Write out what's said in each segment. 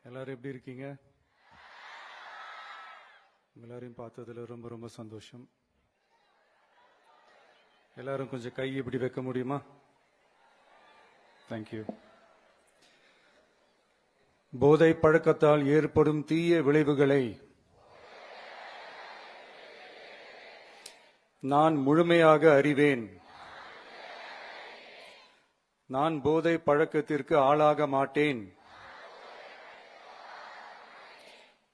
எல்லாரும் எப்படி இருக்கீங்க? எல்லாரையும் பார்த்ததுல ரொம்ப ரொம்ப சந்தோஷம். எல்லாரும் கொஞ்சம் கை இப்படி வைக்க முடியுமா? தேங்க்யூ. போதை பழக்கத்தால் ஏற்படும் தீய விளைவுகளை நான் முழுமையாக அறிவேன். நான் போதை பழக்கத்திற்கு ஆளாக மாட்டேன்.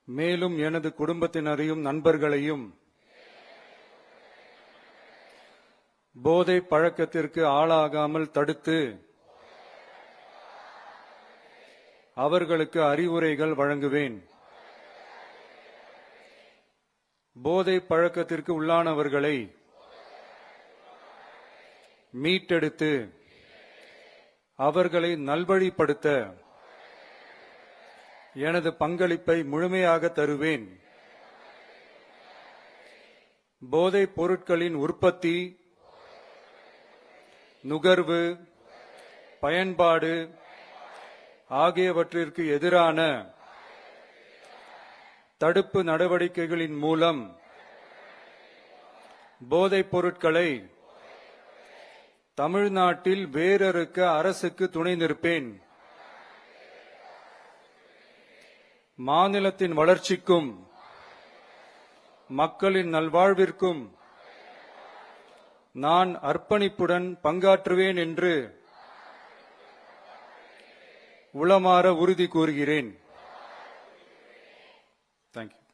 மேலும் எனது குடும்பத்தினரையும் நண்பர்களையும் போதை பழக்கத்திற்கு ஆளாகாமல் தடுத்து அவர்களுக்கு அறிவுரைகள் வழங்குவேன். போதை பழக்கத்திற்கு உள்ளானவர்களை மீட்டெடுத்து அவர்களை நல்வழிப்படுத்த எனது பங்களிப்பை முழுமையாக தருவேன். போதைப் பொருட்களின் உற்பத்தி, நுகர்வு, பயன்பாடு ஆகியவற்றிற்கு எதிரான தடுப்பு நடவடிக்கைகளின் மூலம் போதைப் பொருட்களை தமிழ்நாட்டில் வேரறுக்க அரசுக்கு துணை நிற்பேன். மாநிலத்தின் வளர்ச்சிக்கும் மக்களின் நல்வாழ்விற்கும் நான் அர்ப்பணிப்புடன் பங்காற்றுவேன் என்று உளமாற உறுதி கூறுகிறேன். தேங்க்யூ.